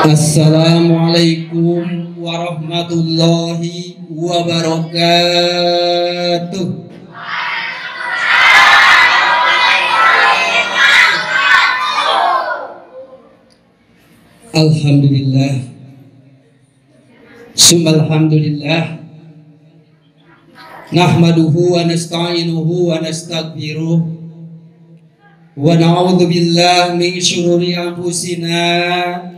Assalamualaikum warahmatullahi wabarakatuh. Alhamdulillah, alhamdulillah, nahmaduhu wa nasta'inuhu wa nastaghfiruh wa na'udzu billahi min syururi anfusina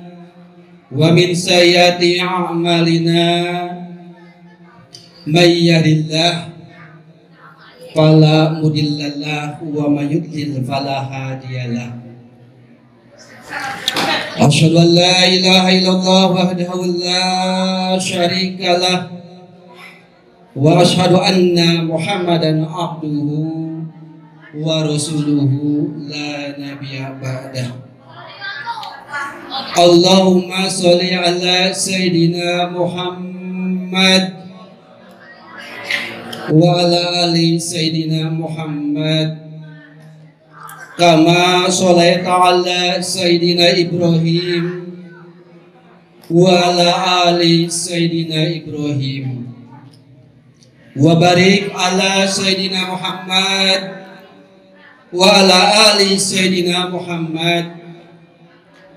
wa min sayyiati a'malina. May yahdihillahu fala mudhillalah wa may yudlil fala hadiyalah. Asyhadu an la ilaha illallah wahdahu la syarikalah wa asyhadu anna Muhammadan abduhu wa rasuluhu la nabiyya ba'dah. Allahumma sholli ala sayyidina Muhammad wa ala ali sayyidina Muhammad kama sholaita ala sayyidina Ibrahim wa ala ali sayyidina Ibrahim wa barik ala sayyidina Muhammad wa ala ali sayyidina Muhammad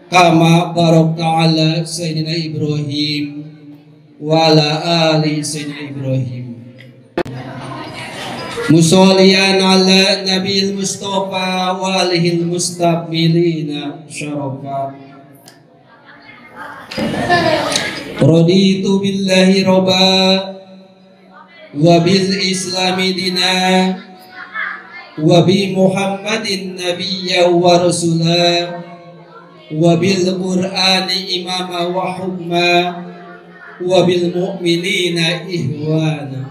kama barakta ala sayyidina Ibrahim wa ala ali sayyidina Ibrahim. Musolliyan ala Nabil Mustafa wa alihil mustabmilina syarafa. Raditu billahi robba wa bil islami dina wa bi Muhammadin nabiyya wa rasulah wa bil qur'ani imama wa hukma wa bil mu'minina ihwana.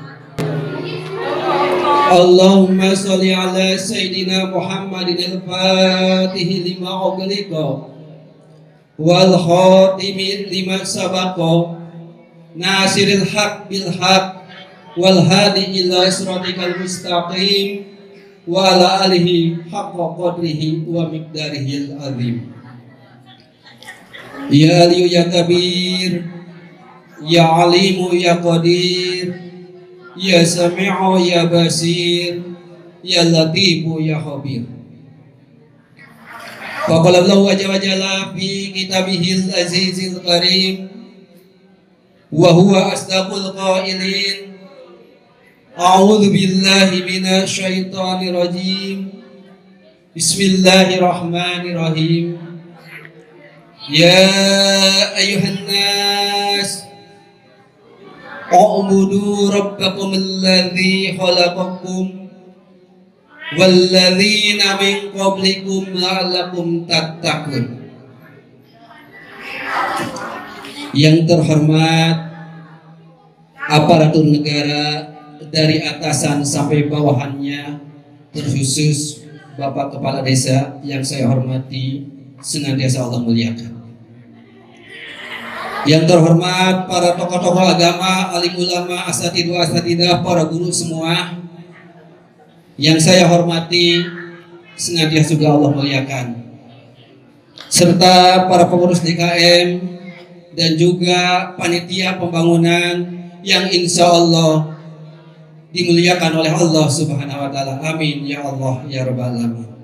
Allahumma sholli ala sayyidina Muhammadin al-fatihi lima ughliqa wal khatimi lima sabaqa nasiril haq bil haq wal hadi ila siratikal mustaqim wa ala alihi haqqa qadrihi wa miqdarihil azim. Ya aliyu ya kabir, ya alimu ya qadir, ya sami'u ya basir, ya latifu ya khabir. Faqala Allahu azza wa jalla fi kitabihil azizil karim wa huwa asdaqul qailin. A'udzu billahi minasy syaithanir rajim. Bismillahirrahmanirrahim. Ya ayuhan nas a'budu rabbakum alladzi khalaqakum walladzina min qablikum la'allakum tattaqun. Yang terhormat aparatur negara dari atasan sampai bawahannya, terkhusus Bapak Kepala Desa yang saya hormati, senantiasa Allah muliakan. Yang terhormat para tokoh-tokoh agama, alim ulama, asatidu asatidah, para guru semua yang saya hormati, senantiasa juga Allah muliakan, serta para pengurus DKM dan juga panitia pembangunan yang insya Allah dimuliakan oleh Allah Subhanahu wa Ta'ala. Amin ya Allah ya Rabbal alamin.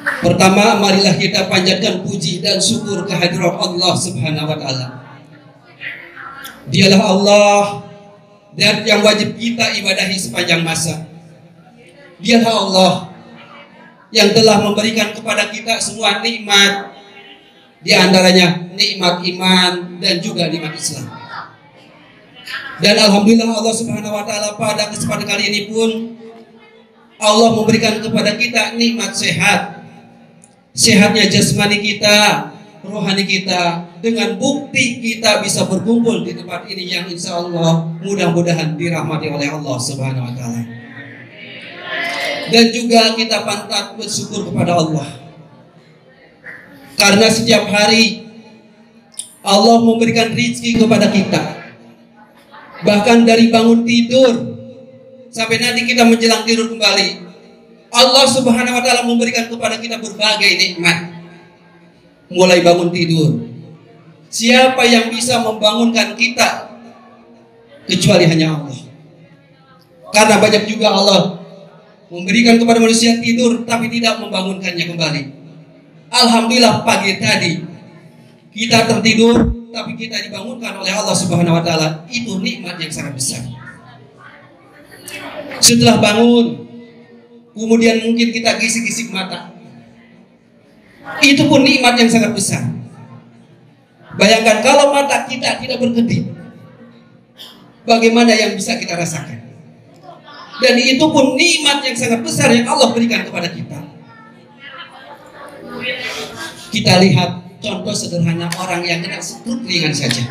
Pertama, marilah kita panjatkan puji dan syukur kehadirat Allah Subhanahu wa Ta'ala. Dialah Allah dan yang wajib kita ibadahi sepanjang masa. Dialah Allah yang telah memberikan kepada kita semua nikmat, di antaranya nikmat iman dan juga nikmat Islam. Dan alhamdulillah Allah Subhanahu wa Ta'ala pada kesempatan kali ini pun Allah memberikan kepada kita nikmat sehat. Sehatnya jasmani kita, rohani kita, dengan bukti kita bisa berkumpul di tempat ini yang insya Allah mudah-mudahan dirahmati oleh Allah Subhanahu wa Ta'ala. Dan juga kita pantas bersyukur kepada Allah, karena setiap hari Allah memberikan rezeki kepada kita. Bahkan dari bangun tidur sampai nanti kita menjelang tidur kembali, Allah Subhanahu wa Ta'ala memberikan kepada kita berbagai nikmat. mulai bangun tidur. Siapa yang bisa membangunkan kita kecuali hanya Allah. Karena banyak juga Allah memberikan kepada manusia tidur tapi tidak membangunkannya kembali. Alhamdulillah pagi tadi kita tertidur tapi kita dibangunkan oleh Allah Subhanahu wa taala. Itu nikmat yang sangat besar. Setelah bangun, kemudian mungkin kita gisik-gisik mata. Itu pun nikmat yang sangat besar. Bayangkan kalau mata kita tidak berkedip, bagaimana yang bisa kita rasakan? Dan itu pun nikmat yang sangat besar yang Allah berikan kepada kita. Kita lihat contoh sederhana orang yang kena stroke ringan saja.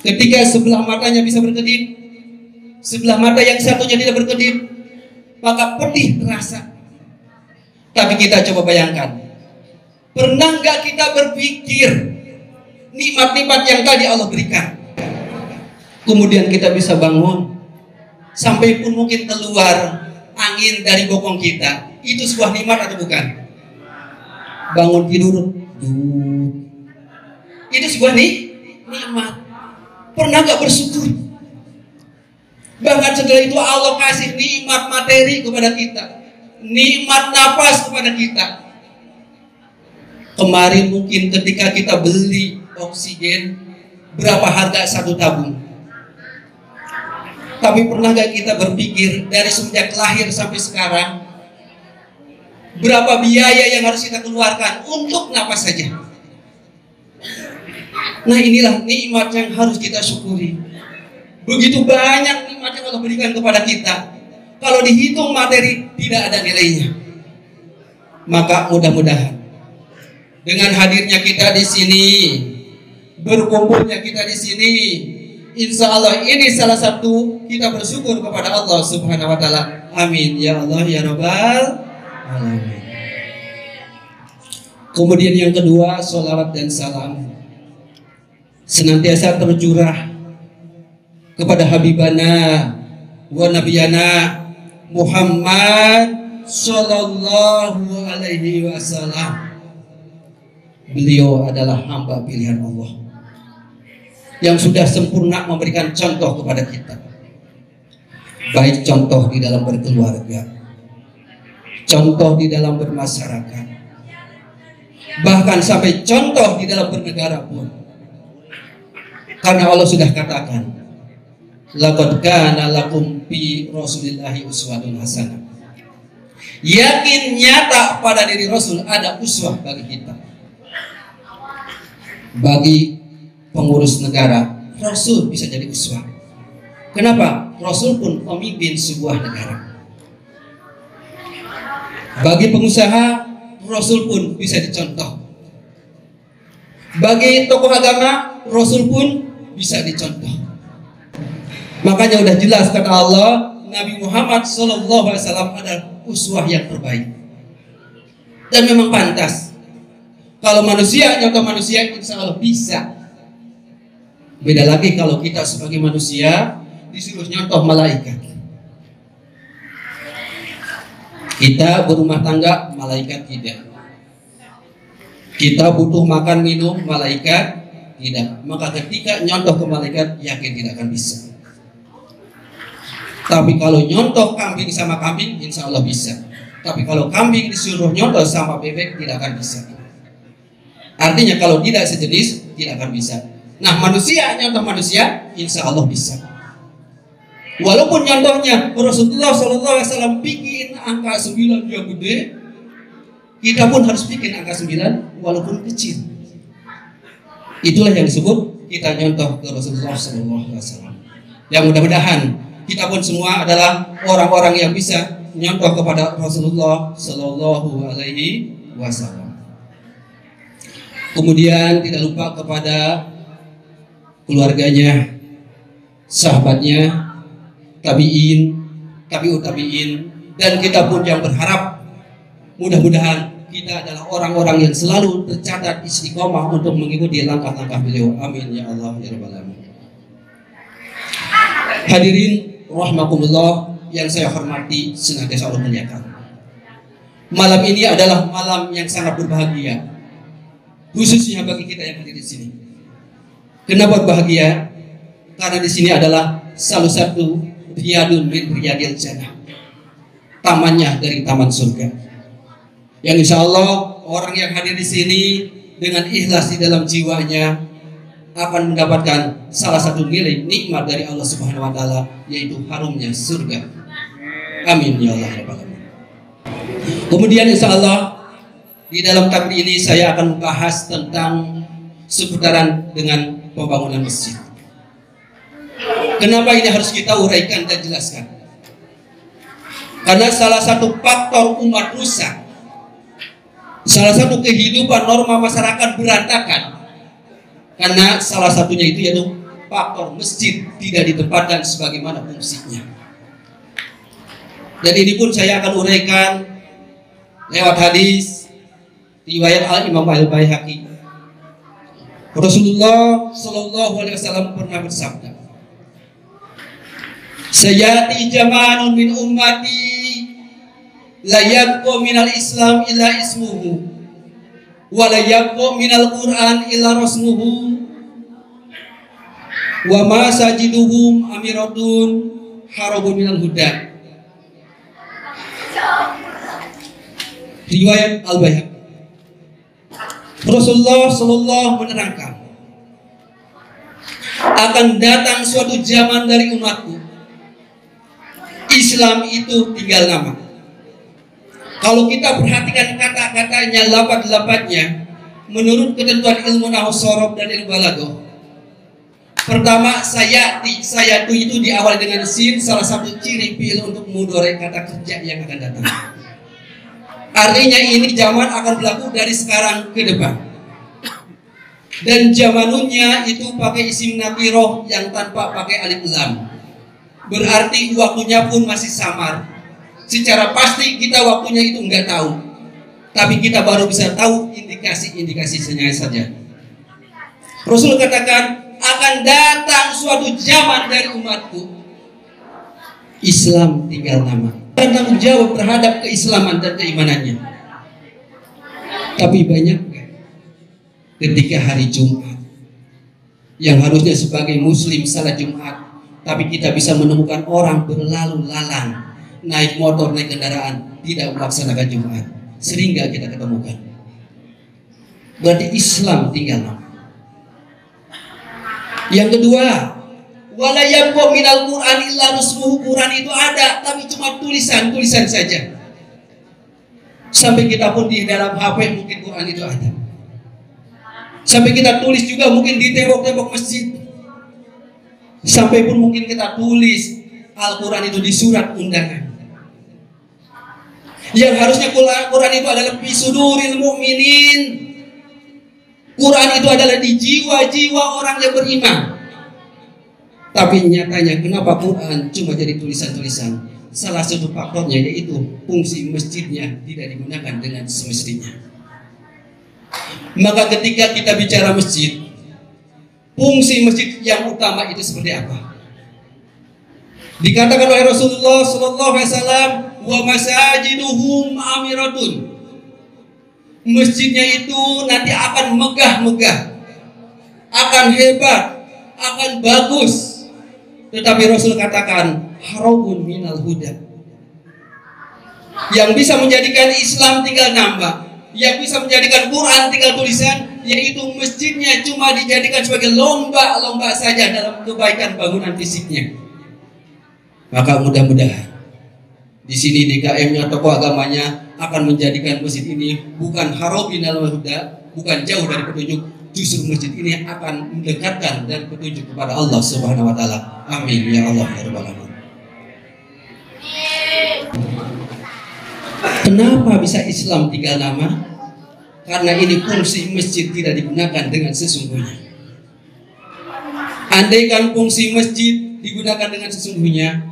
Ketika sebelah matanya bisa berkedip, sebelah mata yang satunya tidak berkedip, maka pedih terasa. Tapi kita coba bayangkan, pernah nggak kita berpikir nikmat-nikmat yang tadi Allah berikan? Kemudian kita bisa bangun, sampai pun mungkin keluar angin dari bokong kita. Itu sebuah nikmat atau bukan? Bangun tidur, itu sebuah nikmat. Pernah nggak bersyukur? Bahkan setelah itu Allah kasih nikmat materi kepada kita, nikmat napas kepada kita. Kemarin mungkin ketika kita beli oksigen, berapa harga satu tabung? Tapi pernah gak kita berpikir dari semenjak lahir sampai sekarang, berapa biaya yang harus kita keluarkan untuk napas saja? Nah, inilah nikmat yang harus kita syukuri. Begitu banyak nikmat yang Allah berikan kepada kita, kalau dihitung materi tidak ada nilainya. Maka mudah-mudahan dengan hadirnya kita di sini, berkumpulnya kita di sini, insya Allah ini salah satu kita bersyukur kepada Allah Subhanahu wa taala. Amin ya Allah ya Rabbal alamin. Kemudian yang kedua, sholawat dan salam senantiasa tercurah kepada Habibana wa Nabiyana Muhammad sallallahu alaihi wasallam. Beliau adalah hamba pilihan Allah yang sudah sempurna memberikan contoh kepada kita. Baik contoh di dalam berkeluarga, contoh di dalam bermasyarakat, bahkan sampai contoh di dalam bernegara pun. Karena Allah sudah katakan, laqad kana lakum fi Rasulillahi uswatun hasanah. Yakin nyata pada diri Rasul ada uswah bagi kita. Bagi pengurus negara, Rasul bisa jadi uswah. Kenapa? Rasul pun pemimpin sebuah negara. Bagi pengusaha, Rasul pun bisa dicontoh. Bagi tokoh agama, Rasul pun bisa dicontoh. Makanya udah jelas kata Allah, Nabi Muhammad SAW adalah uswah yang terbaik. Dan memang pantas. Kalau manusia nyontoh manusia, insya Allah bisa. Beda lagi kalau kita sebagai manusia disuruh nyontoh malaikat. Kita berumah tangga, malaikat tidak. Kita butuh makan minum, malaikat tidak. Maka ketika nyontoh ke malaikat, yakin tidak akan bisa. Tapi kalau nyontoh kambing sama kambing, insya Allah bisa. Tapi kalau kambing disuruh nyontoh sama bebek, tidak akan bisa. Artinya kalau tidak sejenis, tidak akan bisa. Nah, manusia nyontoh manusia, insya Allah bisa. Walaupun nyontohnya Rasulullah SAW bikin angka 9 yang gede, kita pun harus bikin angka 9 walaupun kecil. Itulah yang disebut kita nyontoh ke Rasulullah SAW. Yang mudah-mudahan kita pun semua adalah orang-orang yang bisa nyontoh kepada Rasulullah SAW. Kemudian tidak lupa kepada keluarganya, sahabatnya, tabi'in, tabi'ut tabi'in, dan kita pun yang berharap mudah-mudahan kita adalah orang-orang yang selalu tercatat istiqomah untuk mengikuti langkah-langkah beliau. Amin ya Allah ya Rabbal alamin. Hadirin rahimakumullah yang saya hormati, senantiasa Allah muliakan. Malam ini adalah malam yang sangat berbahagia. khususnya bagi kita yang hadir di sini. Kenapa bahagia? Karena di sini adalah salah satu riyadun min riyadil jannah, tamannya dari taman surga. Yang insya Allah orang yang hadir di sini dengan ikhlas di dalam jiwanya akan mendapatkan salah satu nilai nikmat dari Allah Subhanahu Wa Taala, yaitu harumnya surga. Amin ya Allah ya Rabbal Alamin. Kemudian insya Allah di dalam takbir ini saya akan membahas tentang seputaran dengan pembangunan masjid. Kenapa ini harus kita uraikan dan jelaskan? Karena salah satu faktor umat rusak, salah satu kehidupan norma masyarakat berantakan, karena salah satunya itu yaitu faktor masjid tidak ditempatkan sebagaimana fungsinya. Dan ini pun saya akan uraikan lewat hadis riwayat Al-Imam Al-Baihaqi. Rasulullah Shallallahu Alaihi Wasallam pernah bersabda, "Sayati jamanun min ummati la yabqa minal Islam illa ismuhu wa la yabqa minal Quran illa rasmuhu wa ma sajiduhum amiratun harabun minal huda." Riwayat Al-Baihaqi. Rasulullah Shallallahu menerangkan, akan datang suatu zaman dari umatku, Islam itu tinggal nama. Kalau kita perhatikan kata-katanya, lafaz-lafaznya, menurut ketentuan ilmu nahwu shorof dan ilmu balaghah, pertama sayati itu diawali dengan sin, salah satu ciri fi'il untuk mudhari kata kerja yang akan datang. Artinya ini zaman akan berlaku dari sekarang ke depan. Dan zamannya itu pakai isim nakiroh yang tanpa pakai alif lam. Berarti waktunya pun masih samar. Secara pasti kita waktunya itu nggak tahu. Tapi kita baru bisa tahu indikasi-indikasinya saja. Rasul katakan, akan datang suatu zaman dari umatku, Islam tinggal nama. Dan tanggung jawab terhadap keislaman dan keimanannya. Tapi banyak ketika hari Jumat, yang harusnya sebagai muslim salat Jumat, tapi kita bisa menemukan orang berlalu lalang, naik motor, naik kendaraan, tidak melaksanakan Jumat. Sering gak kita ketemukan. Berarti Islam tinggal nama. Yang kedua, wala yabqa minal Quran illa rusmuhu. Quran itu ada, tapi cuma tulisan-tulisan saja. Sampai kita pun di dalam HP mungkin Quran itu ada. Sampai kita tulis juga mungkin di tembok-tembok masjid. Sampai pun mungkin kita tulis Al-Quran itu di surat undangan. Yang harusnya Quran itu adalah fi suduril mu'minin. Quran itu adalah di jiwa-jiwa orang yang beriman. Tapi nyatanya kenapa Quran cuma jadi tulisan-tulisan? Salah satu faktornya yaitu fungsi masjidnya tidak digunakan dengan semestinya. Maka ketika kita bicara masjid, fungsi masjid yang utama itu seperti apa? Dikatakan oleh Rasulullah Sallallahu Alaihi Wasallam, wa masajiduhum amiratun. Masjidnya itu nanti akan megah-megah, akan hebat, akan bagus. Tetapi Rasul katakan harabun minal huda. Yang bisa menjadikan Islam tinggal nambah, yang bisa menjadikan Quran tinggal tulisan, yaitu masjidnya cuma dijadikan sebagai lomba-lomba saja dalam kebaikan bangunan fisiknya. Maka mudah-mudahan di sini DKM-nya, tokoh agamanya akan menjadikan masjid ini bukan harab minal huda, bukan jauh dari petunjuk. Justru masjid ini akan mendekatkan dan petunjuk kepada Allah Subhanahu Wa Taala. Amin ya Allah ya Rabbal Alamin. Kenapa bisa Islam tinggal nama? Karena ini fungsi masjid tidak digunakan dengan sesungguhnya. Andaikan fungsi masjid digunakan dengan sesungguhnya,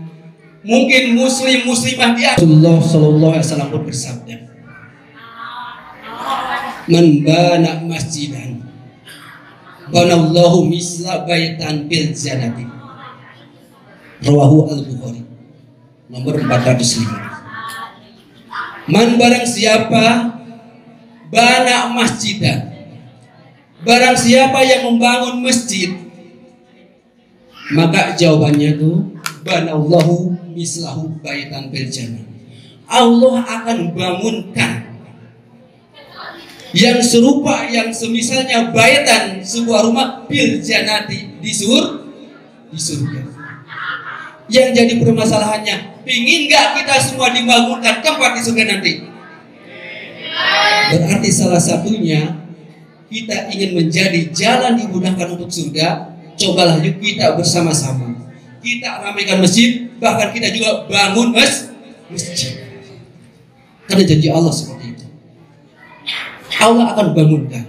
mungkin muslimah di Rasulullah Sallallahu Alaihi Wasallam pun bersabda, "Man bana masjidan, banallahu misla baitan fil jannati." Rawahu Al-Bukhari, nomor 405. Man barang siapa bana masjidan, Barang siapa yang membangun masjid, maka jawabannya tuh banallahu mislahu baitan fil jannah. Allah akan bangunkan yang serupa, yang semisalnya baitan, sebuah rumah fil jannati, di surga. Yang jadi permasalahannya, pingin nggak kita semua dibangunkan tempat di surga nanti? Berarti salah satunya kita ingin menjadi jalan dimudahkan untuk surga. Cobalah yuk kita bersama-sama, kita ramaikan masjid, bahkan kita juga bangun masjid. Karena janji Allah seperti itu, Allah akan bangunkan.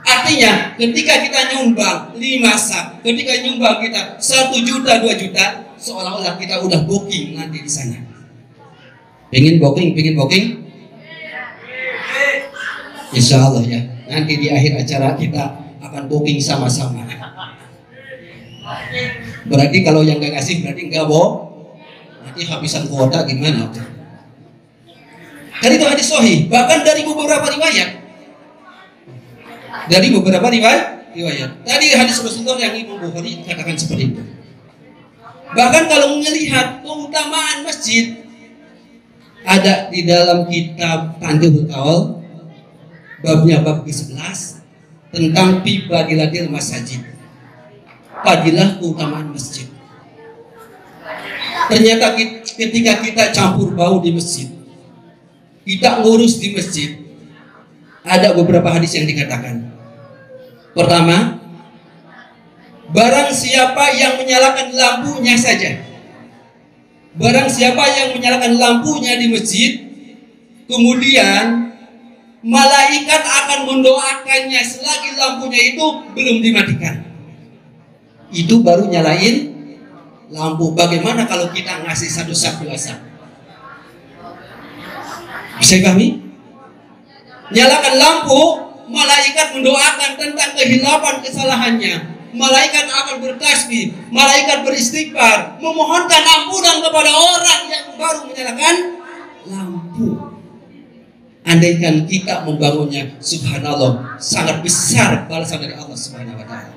Artinya ketika kita nyumbang 5 sak, ketika nyumbang kita 1 juta 2 juta, seolah-olah kita udah booking nanti di sana. Pengen booking? Insya Allah ya, nanti di akhir acara kita akan booking sama-sama. Berarti kalau yang gak ngasih berarti enggak nanti habisan kuota gimana? Kan itu hadis sahih, bahkan dari beberapa riwayat. Tadi hadis Rasulullah yang Imam Bukhari katakan seperti itu. Bahkan kalau melihat keutamaan masjid, ada di dalam kitab Tanbihul Qaul, babnya bab ke-11 tentang fi fadilatil masajid. Fadilah keutamaan masjid. Ternyata ketika kita campur bau di masjid, kita ngurus di masjid, ada beberapa hadis yang dikatakan. Pertama, barang siapa yang menyalakan lampunya saja, barang siapa yang menyalakan lampunya di masjid, kemudian malaikat akan mendoakannya selagi lampunya itu belum dimatikan. Itu baru nyalain lampu. Bagaimana kalau kita ngasih 1 sak 2 sak? Bisa kami? Nyalakan lampu, malaikat mendoakan tentang kehilapan kesalahannya. Malaikat akan bertasbih, malaikat beristighfar, memohonkan ampunan kepada orang yang baru menyalakan lampu. Andaikan kita membangunnya, subhanallah, sangat besar balasan dari Allah Subhanahu wa taala.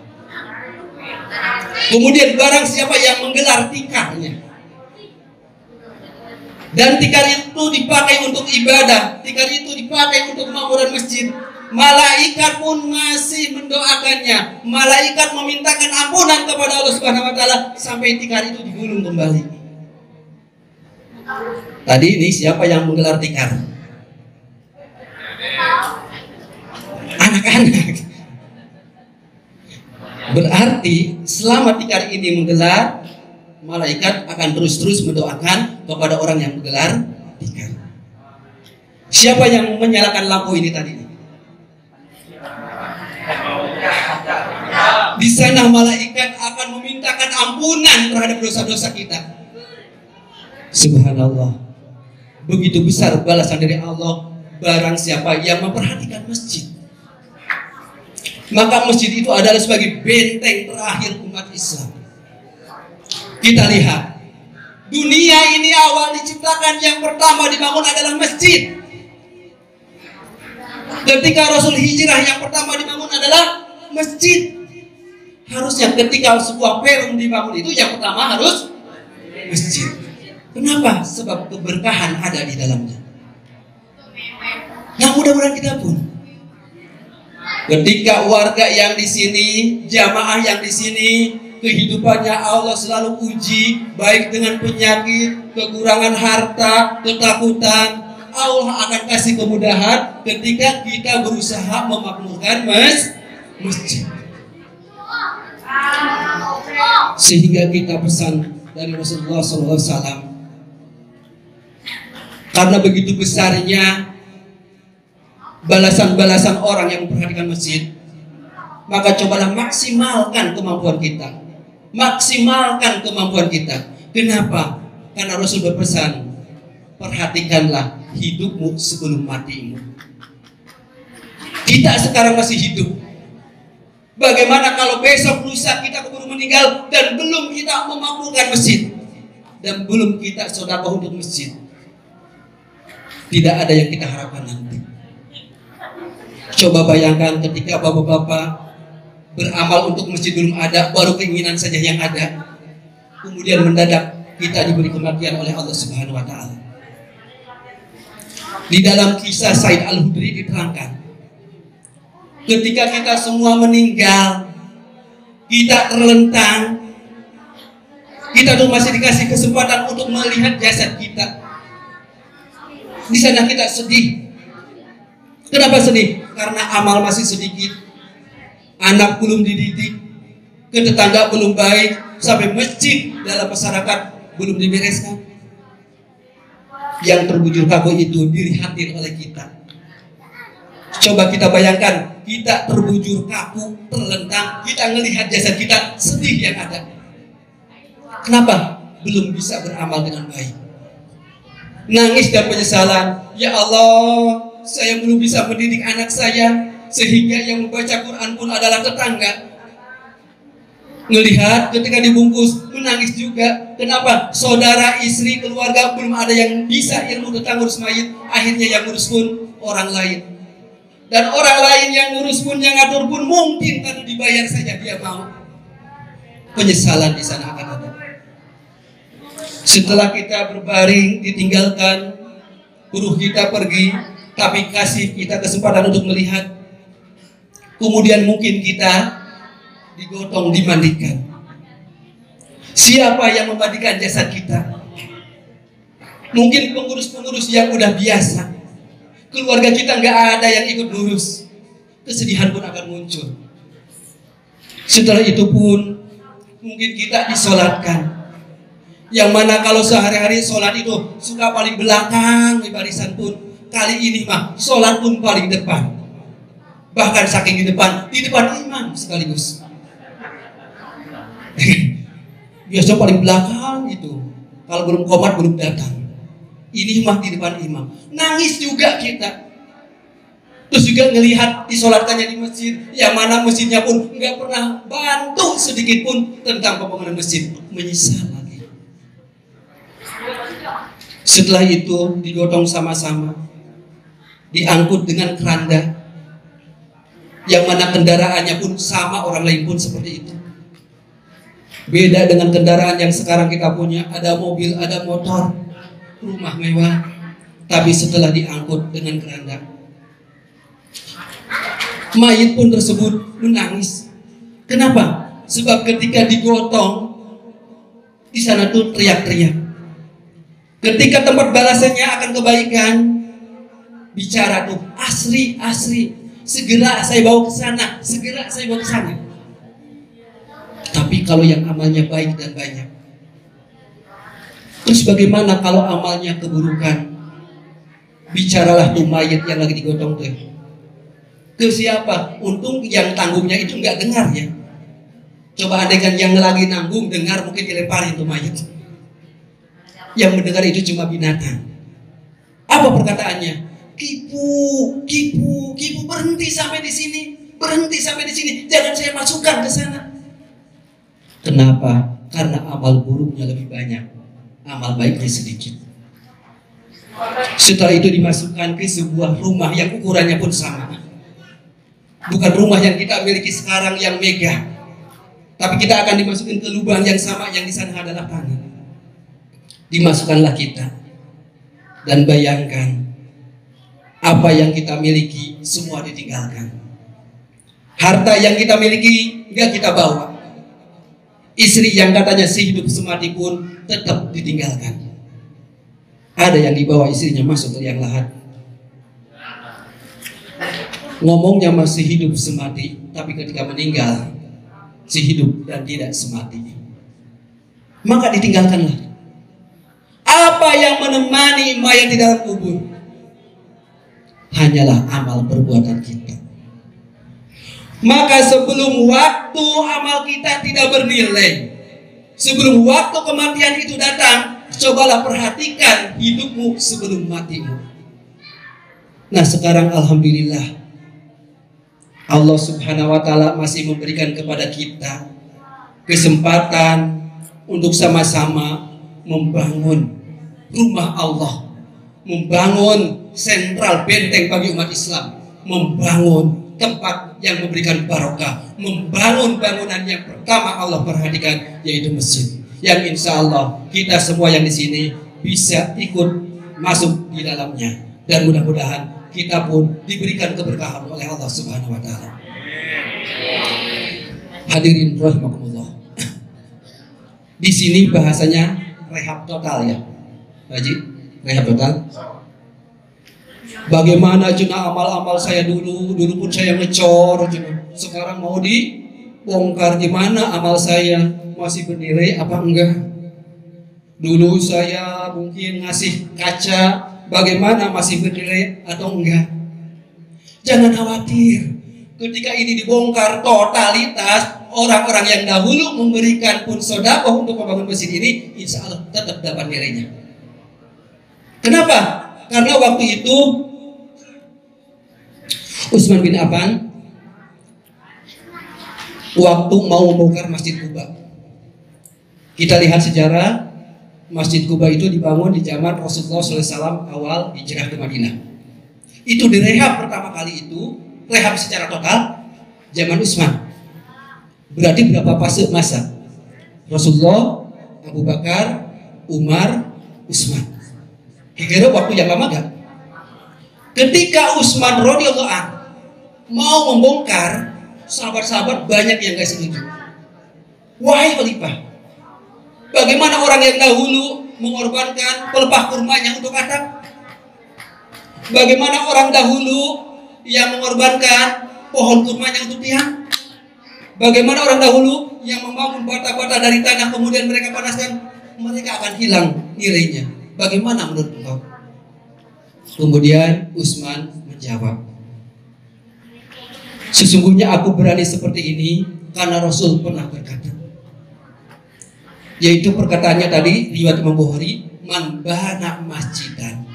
Kemudian barang siapa yang menggelar tikarnya, dan tikar itu dipakai untuk ibadah, tikar itu dipakai untuk makmuran masjid, malaikat pun masih mendoakannya, malaikat memintakan ampunan kepada Allah Subhanahu wa taala sampai tikar itu digulung kembali. Tadi ini siapa yang menggelar tikar? Anak-anak. Berarti selama tikar ini menggelar, malaikat akan terus-terus mendoakan kepada orang yang menggelar tikar. Siapa yang menyalakan lampu ini tadi? Di sana malaikat akan memintakan ampunan terhadap dosa-dosa kita. Subhanallah, begitu besar balasan dari Allah barang siapa yang memperhatikan masjid. Maka masjid itu adalah sebagai benteng terakhir umat Islam. Kita lihat, dunia ini awal diciptakan, yang pertama dibangun adalah masjid. Ketika Rasul hijrah, yang pertama dibangun adalah masjid. Harusnya ketika sebuah perum dibangun itu yang pertama harus masjid. Kenapa? Sebab keberkahan ada di dalamnya. Nah, mudah-mudahan kita pun, ketika warga yang di sini, jamaah yang di sini, kehidupannya Allah selalu uji, baik dengan penyakit, kekurangan harta, ketakutan, Allah akan kasih kemudahan ketika kita berusaha memakmurkan masjid. Sehingga kita pesan dari Rasulullah SAW, karena begitu besarnya balasan-balasan orang yang memperhatikan masjid, maka cobalah maksimalkan kemampuan kita. Maksimalkan kemampuan kita. Kenapa? Karena Rasul berpesan, perhatikanlah hidupmu sebelum matimu. Kita sekarang masih hidup. Bagaimana kalau besok lusa kita keburu meninggal dan belum kita memakmurkan masjid, dan belum kita sedekah untuk masjid? Tidak ada yang kita harapkan nanti. Coba bayangkan ketika bapak-bapak beramal untuk masjid belum ada, baru keinginan saja yang ada. Kemudian mendadak kita diberi kematian oleh Allah Subhanahu wa taala. Di dalam kisah Said Al-Hudri diterangkan, ketika kita semua meninggal, kita terlentang, kita tuh masih dikasih kesempatan untuk melihat jasad kita. Di sana kita sedih. Kenapa sedih? Karena amal masih sedikit, anak belum dididik, ke tetangga belum baik, sampai masjid dalam masyarakat belum dibereskan. Yang terbujur kaku itu dilihatin oleh kita. Coba kita bayangkan, kita terbujur kaku, terlentang, kita ngelihat jasad kita, sedih yang ada. Kenapa? Belum bisa beramal dengan baik. Nangis dan penyesalan. Ya Allah, saya belum bisa mendidik anak saya, sehingga yang membaca Quran pun adalah tetangga. Ngelihat ketika dibungkus, menangis juga. Kenapa? Saudara, istri, keluarga belum ada yang bisa ilmu tentang ngurus mayit. Akhirnya yang ngurus pun orang lain. Dan orang lain yang ngurus pun, yang ngatur pun mungkin karena dibayar saja dia mau. Penyesalan di sana akan ada. Setelah kita berbaring, ditinggalkan, ruh kita pergi, tapi kasih kita kesempatan untuk melihat. Kemudian mungkin kita digotong, dimandikan. Siapa yang memandikan jasad kita? Mungkin pengurus-pengurus yang udah biasa. Keluarga kita nggak ada yang ikut lurus. Kesedihan pun akan muncul. Setelah itu pun mungkin kita disolatkan. Yang mana kalau sehari-hari sholat itu suka paling belakang di barisan pun, kali ini mah sholat pun paling depan. Bahkan saking di depan imam sekaligus. Biasa paling belakang itu. Kalau belum qomat belum datang. Ini mah di depan imam. Nangis juga kita. Terus juga ngelihat disolatkannya di masjid, yang mana masjidnya pun nggak pernah bantu sedikit pun tentang pembangunan masjid. Menyesal lagi. Setelah itu digotong sama-sama, diangkut dengan keranda, yang mana kendaraannya pun sama, orang lain pun seperti itu. Beda dengan kendaraan yang sekarang kita punya, ada mobil, ada motor, rumah mewah, tapi setelah diangkut dengan keranda, mayit pun tersebut menangis. Kenapa? Sebab ketika digotong, di sana tuh teriak-teriak. Ketika tempat balasannya akan kebaikan, bicara tuh asri, segera saya bawa ke sana, segera saya bawa ke sana. Tapi kalau yang amalnya baik dan banyak, terus bagaimana kalau amalnya keburukan? Bicaralah tuh mayat yang lagi digotong tuh. Ke siapa? Untung yang tanggungnya itu nggak dengar ya. Coba andaikan yang lagi nanggung dengar, mungkin dilemparin tuh mayat. Yang mendengar itu cuma binatang. Apa perkataannya? Kipu, berhenti sampai di sini, jangan saya masukkan ke sana. Kenapa? Karena amal buruknya lebih banyak, amal baiknya sedikit. Setelah itu dimasukkan ke sebuah rumah yang ukurannya pun sama. Bukan rumah yang kita miliki sekarang yang megah, tapi kita akan dimasukkan ke lubang yang sama, yang di sana adalah tanah. Dimasukkanlah kita, dan bayangkan apa yang kita miliki semua ditinggalkan. Harta yang kita miliki nggak kita bawa. Istri yang katanya sehidup semati pun tetap ditinggalkan. Ada yang dibawa istrinya masuk ke liang lahat. Ngomongnya masih hidup semati, tapi ketika meninggal si hidup dan tidak semati. Maka ditinggalkanlah. Apa yang menemani mayat di dalam kubur? Hanyalah amal perbuatan kita. Maka sebelum waktu amal kita tidak bernilai, sebelum waktu kematian itu datang, cobalah perhatikan hidupmu sebelum matimu. Nah sekarang alhamdulillah, Allah Subhanahu wa ta'ala masih memberikan kepada kita kesempatan untuk sama-sama membangun rumah Allah, membangun sentral benteng bagi umat Islam, membangun tempat yang memberikan barokah, membangun bangunan yang pertama Allah perhatikan, yaitu masjid. Yang insya Allah kita semua yang di sini bisa ikut masuk di dalamnya, dan mudah-mudahan kita pun diberikan keberkahan oleh Allah Subhanahu wa taala. Hadirin rahimakumullah. Di sini bahasanya rehab total ya, Haji, rehab total. Bagaimana cina amal-amal saya dulu pun saya ngecor cina. Sekarang mau dibongkar, gimana amal saya masih bernilai apa enggak? Dulu saya mungkin ngasih kaca, bagaimana masih bernilai atau enggak? Jangan khawatir, ketika ini dibongkar totalitas, orang-orang yang dahulu memberikan pun sedekah untuk membangun masjid ini, insya Allah tetap dapat nilainya. Kenapa? Karena waktu itu Utsman bin Affan waktu mau membongkar Masjid Quba. Kita lihat sejarah, Masjid Quba itu dibangun di zaman Rasulullah SAW awal hijrah ke Madinah. Itu direhab pertama kali itu, rehab secara total zaman Utsman. Berarti berapa fase masa? Rasulullah, Abu Bakar, Umar, Utsman. Kira-kira waktu yang lama gak? Ketika Utsman radhiyallahu anhu mau membongkar, sahabat-sahabat banyak yang gak setuju. Wahai khalifah, bagaimana orang yang dahulu mengorbankan pelepah kurmanya untuk atap? Bagaimana orang dahulu yang mengorbankan pohon kurmanya untuk tiang? Bagaimana orang dahulu yang membangun bata-bata dari tanah kemudian mereka panaskan? Mereka akan hilang nilainya. Bagaimana menurut engkau? Kemudian Utsman menjawab, sesungguhnya aku berani seperti ini karena Rasul pernah berkata, yaitu perkataannya tadi riwayat Imam Bukhari, man bana masjidan,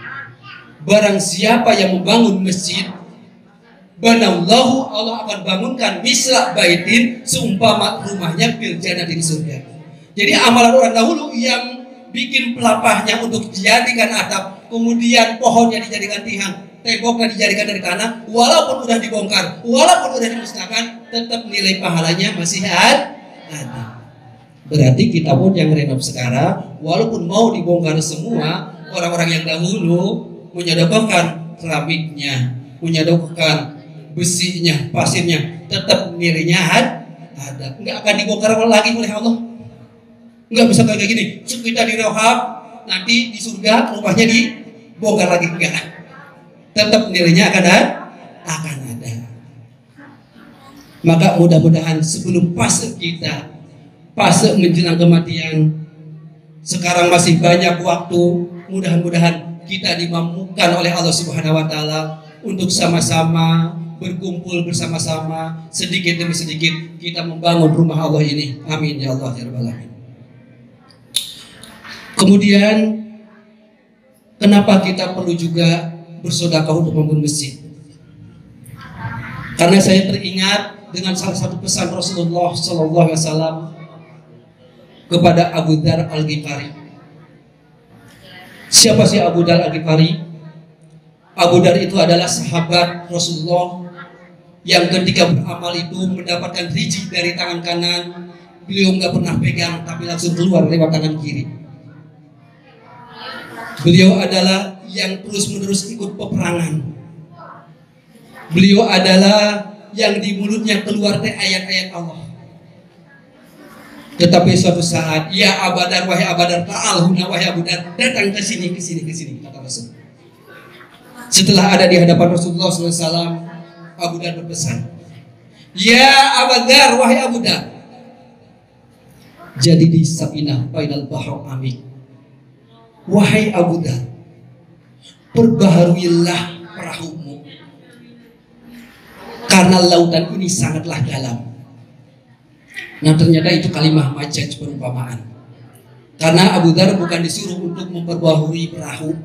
barang siapa yang membangun masjid, banallahu, Allah akan bangunkan misla baitin, seumpama rumahnya fil jannah, di surga. Jadi amalan orang dahulu yang bikin pelapahnya untuk dijadikan atap, kemudian pohonnya dijadikan tiang, temboknya dijadikan dari tanah, walaupun udah dibongkar, walaupun udah dimusnahkan, tetap nilai pahalanya masih ada. Berarti kita pun yang renov sekarang, walaupun mau dibongkar semua, orang-orang yang dahulu menyodokkan keramiknya, menyodokkan besinya, pasirnya, tetap nilainya ada. Nggak akan dibongkar lagi oleh Allah. Nggak bisa kayak gini, kita direhab, nanti di surga rumahnya dibongkar lagi, enggak. Tetap nilainya akan ada. Maka mudah-mudahan sebelum fase kita, fase menjelang kematian, sekarang masih banyak waktu, mudah-mudahan kita dimampukan oleh Allah Subhanahu wa taala untuk sama-sama berkumpul bersama-sama, sedikit demi sedikit kita membangun rumah Allah ini. Amin ya Allah ya rabbal alamin. Kemudian kenapa kita perlu juga bersedekah untuk membangun masjid? Karena saya teringat dengan salah satu pesan Rasulullah SAW kepada Abu Dar Al-Ghifari. Siapa sih Abu Dar Al-Ghifari? Abu Dar itu adalah sahabat Rasulullah yang ketika beramal itu mendapatkan rizki dari tangan kanan. Beliau nggak pernah pegang, tapi langsung keluar lewat tangan kiri. Beliau adalah yang terus-menerus ikut peperangan. Beliau adalah yang di mulutnya keluar ayat-ayat Allah. Tetapi suatu saat, ya Abu Dar, wahai Abu Dar, ta'al huna, wahai Abu Dar, datang ke sini, kata Rasul. Setelah ada di hadapan Rasulullah SAW, Abu Dar berpesan, ya Abu Dar, wahai Abu Dar, jadi di Sabinah bainal bahra amik. Wahai Abu Dar, perbaharuilah perahumu, karena lautan ini sangatlah dalam. Nah ternyata itu kalimah majaz, perumpamaan. Karena Abu Dar bukan disuruh untuk memperbaharui perahu,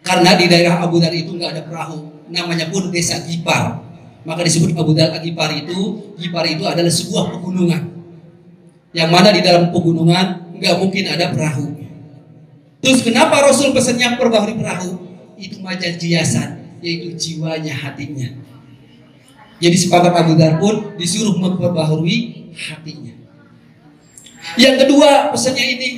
karena di daerah Abu Dar itu nggak ada perahu, namanya pun desa Ghifar. Maka disebut Abu Dar Ghifar itu. Ghifar itu adalah sebuah pegunungan, yang mana di dalam pegunungan nggak mungkin ada perahu. Terus kenapa Rasul pesannya perbaharui perahu? Itu majaz jiasan, yaitu jiwanya, hatinya. Jadi sepakat Abu Dzar pun disuruh memperbaharui hatinya. Yang kedua pesannya ini,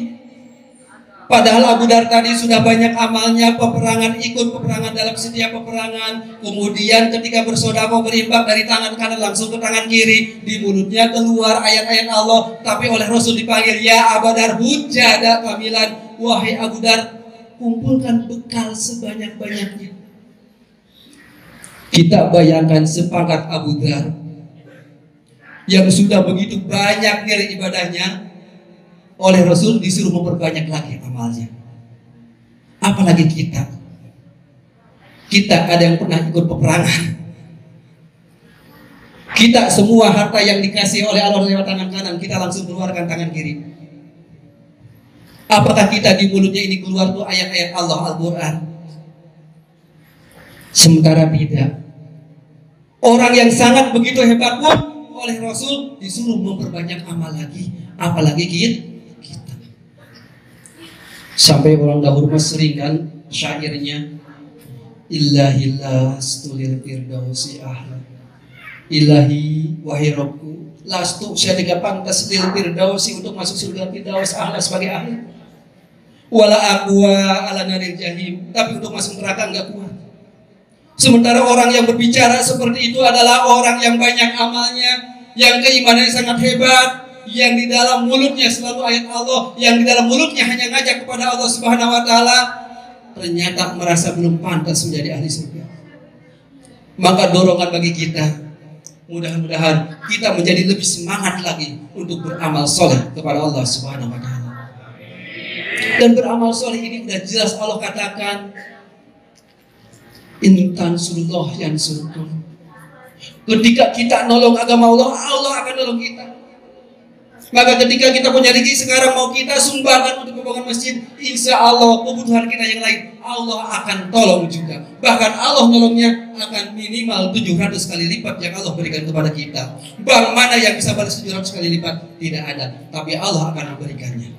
padahal Abu Dzar tadi sudah banyak amalnya, peperangan, ikut peperangan dalam setiap peperangan. Kemudian ketika bersedekah berinfak dari tangan kanan langsung ke tangan kiri, di mulutnya keluar ayat-ayat Allah. Tapi oleh Rasul dipanggil, ya Abu Dzar hujada kamilan, wahai Abu Dzar, kumpulkan bekal sebanyak-banyaknya. Kita bayangkan sepakat Abu Dzar yang sudah begitu banyak nilai ibadahnya, oleh Rasul disuruh memperbanyak lagi amalnya. Apalagi kita ada yang pernah ikut peperangan. Kita semua harta yang dikasih oleh Allah lewat tangan kanan, kita langsung keluarkan tangan kiri. Apakah kita di mulutnya ini keluar tuh ayat-ayat Allah, Al-Quran? Sementara tidak. Orang yang sangat begitu hebat pun oleh Rasul disuruh memperbanyak amal lagi. Apalagi kita. Sampai orang dahulu sering kan syairnya, Illahillah stulil firdausi ahla. Ilahi wahai Rabbku, lastu saya tidak pantas lil firdausi untuk masuk surga firdaus ahla sebagai ahli. Wala aqwa ala naril jahim, tapi untuk masuk neraka enggak kuat. Sementara orang yang berbicara seperti itu adalah orang yang banyak amalnya, yang keimanannya sangat hebat, yang di dalam mulutnya selalu ayat Allah, yang di dalam mulutnya hanya ngajak kepada Allah Subhanahu wa taala, ternyata merasa belum pantas menjadi ahli surga. Maka dorongan bagi kita, mudah-mudahan kita menjadi lebih semangat lagi untuk beramal soleh kepada Allah Subhanahu wa taala. Dan beramal soleh ini sudah jelas Allah katakan, Intan surullah yang surkum. Ketika kita nolong agama Allah, Allah akan nolong kita. Maka ketika kita punya rezeki sekarang mau kita sumbangkan untuk pembangunan masjid, insya Allah kebutuhan kita yang lain Allah akan tolong juga. Bahkan Allah nolongnya akan minimal 700 kali lipat yang Allah berikan kepada kita. Bank mana yang bisa balas 700 kali lipat? Tidak ada. Tapi Allah akan memberikannya.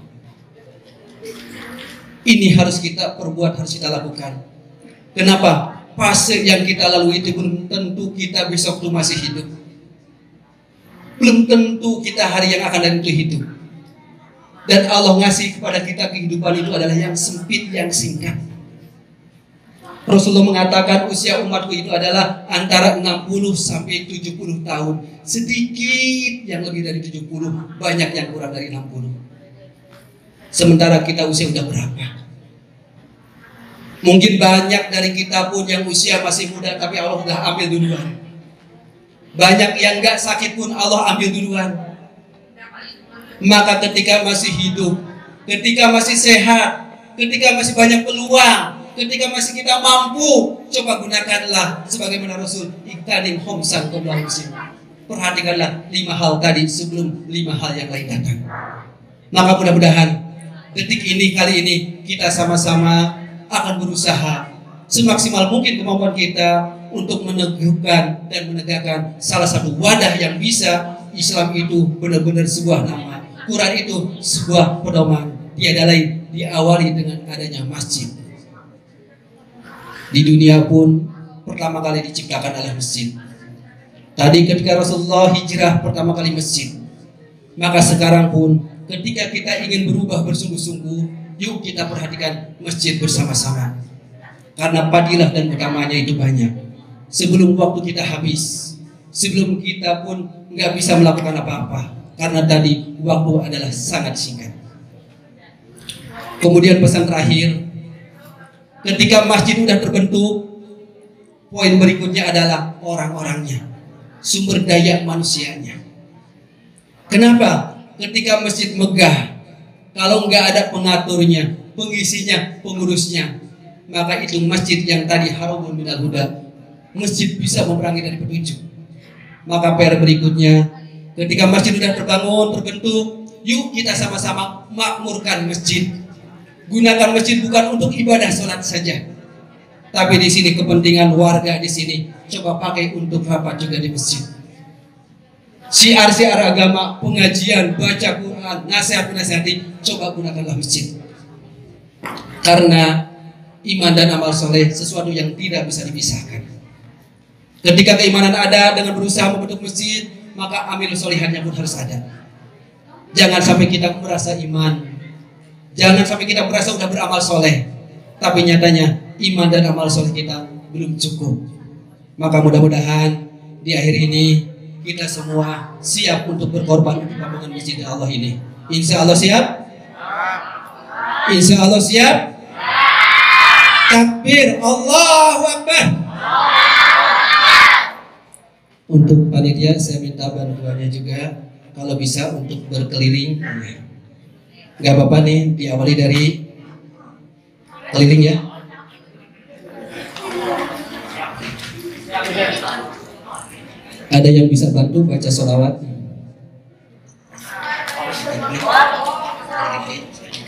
Ini harus kita perbuat, harus kita lakukan. Kenapa? Fase yang kita lalui itu belum tentu kita besok itu masih hidup. Belum tentu kita hari yang akan datang itu hidup. Dan Allah ngasih kepada kita kehidupan itu adalah yang sempit, yang singkat. Rasulullah mengatakan usia umatku itu adalah antara 60 sampai 70 tahun. Sedikit yang lebih dari 70, banyak yang kurang dari 60. Sementara kita usia udah berapa? Mungkin banyak dari kita pun yang usia masih muda, tapi Allah sudah ambil duluan. Banyak yang gak sakit pun Allah ambil duluan. Maka ketika masih hidup, ketika masih sehat, ketika masih banyak peluang, ketika masih kita mampu, coba gunakanlah sebagaimana Rasul iktanim homsan qabla humsin. Perhatikanlah 5 hal tadi sebelum 5 hal yang lain datang. Maka mudah-mudahan detik ini, kali ini kita sama-sama akan berusaha semaksimal mungkin kemampuan kita untuk meneguhkan dan menegakkan salah satu wadah yang bisa Islam itu benar-benar sebuah nama, Quran itu sebuah pedoman, tiada lain diawali dengan adanya masjid. Di dunia pun pertama kali diciptakan adalah masjid. Tadi ketika Rasulullah hijrah pertama kali masjid, maka sekarang pun ketika kita ingin berubah bersungguh-sungguh, yuk kita perhatikan masjid bersama-sama. Karena fadilah dan utamanya itu banyak. Sebelum waktu kita habis, sebelum kita pun nggak bisa melakukan apa-apa, karena tadi waktu adalah sangat singkat. Kemudian pesan terakhir, ketika masjid sudah terbentuk, poin berikutnya adalah orang-orangnya, sumber daya manusianya. Kenapa? Ketika masjid megah, kalau nggak ada pengaturnya, pengisinya, pengurusnya, maka itu masjid yang tadi harumun minal huda, masjid bisa memerangi dari petunjuk. Maka PR berikutnya, ketika masjid sudah terbangun, terbentuk, yuk kita sama-sama makmurkan masjid. Gunakan masjid bukan untuk ibadah sholat saja, tapi di sini kepentingan warga di sini coba pakai untuk rapat juga di masjid. Syiar-syiar agama, pengajian, baca Quran, nasihat-nasihati, coba gunakanlah masjid. Karena iman dan amal soleh sesuatu yang tidak bisa dipisahkan. Ketika keimanan ada dengan berusaha membentuk masjid, maka amil solihannya pun harus ada. Jangan sampai kita merasa iman, jangan sampai kita merasa udah beramal soleh, tapi nyatanya iman dan amal soleh kita belum cukup. Maka mudah-mudahan di akhir ini kita semua siap untuk berkorban untuk pembangunan masjid Allah ini. Insya Allah siap? Insya Allah siap? Takbir, Allahu Akbar. Untuk panitia saya minta bantuannya juga, kalau bisa untuk berkeliling. Gak apa-apa nih, diawali dari keliling ya. Ada yang bisa bantu baca sholawat?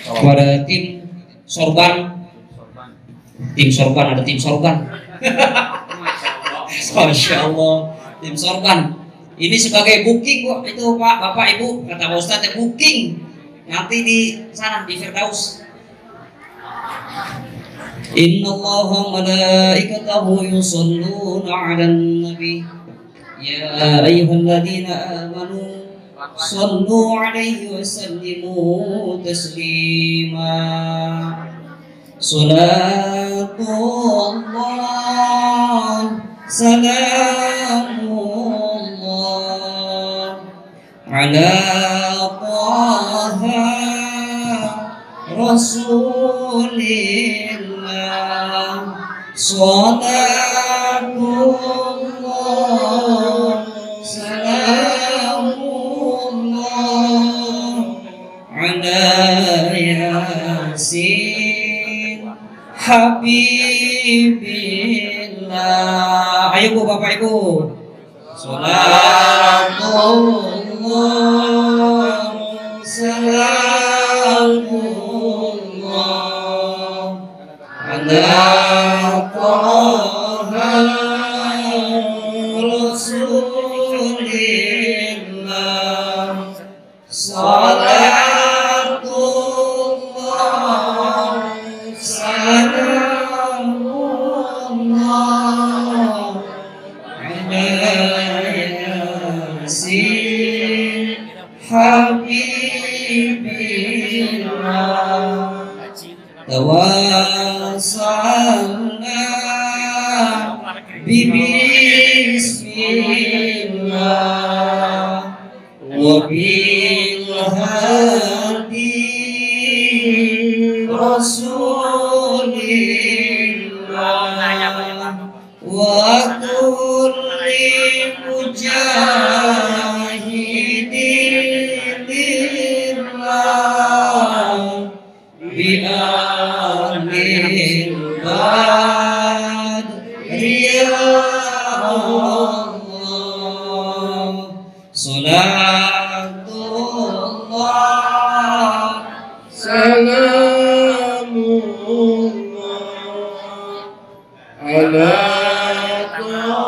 Kepada tim sorban, ada tim sorban. Masya Allah, tim sorban. Ini sebagai booking kok, itu Pak, Bapak, Ibu, kata Pak Ustadz, booking nanti di sana di Firdaus. Inna Allaha malaikatahu yusalluna 'alan nabi ya ayyuhalladzina amanu sallu 'alaihi wa sallimu taslima. Salatullah salamullah ala taha rasulillah. Salatullah salamullah ala yasin habibillah. Ayo Bu, Bapak Ibu. Salatullah salamullah ala taha rasulillah. Salatullah salamullah ala yasin habibillah. Tawassalna bismillah wa bil hadi rasulillah wa kulli mujahidin lillah bi amil badri ya Allah. Salatullah salamullah ala taha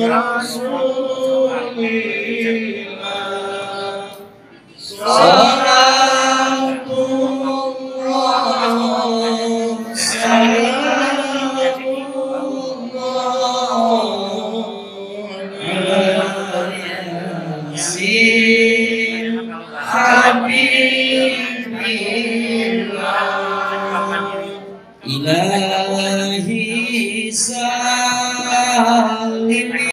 rasulillah.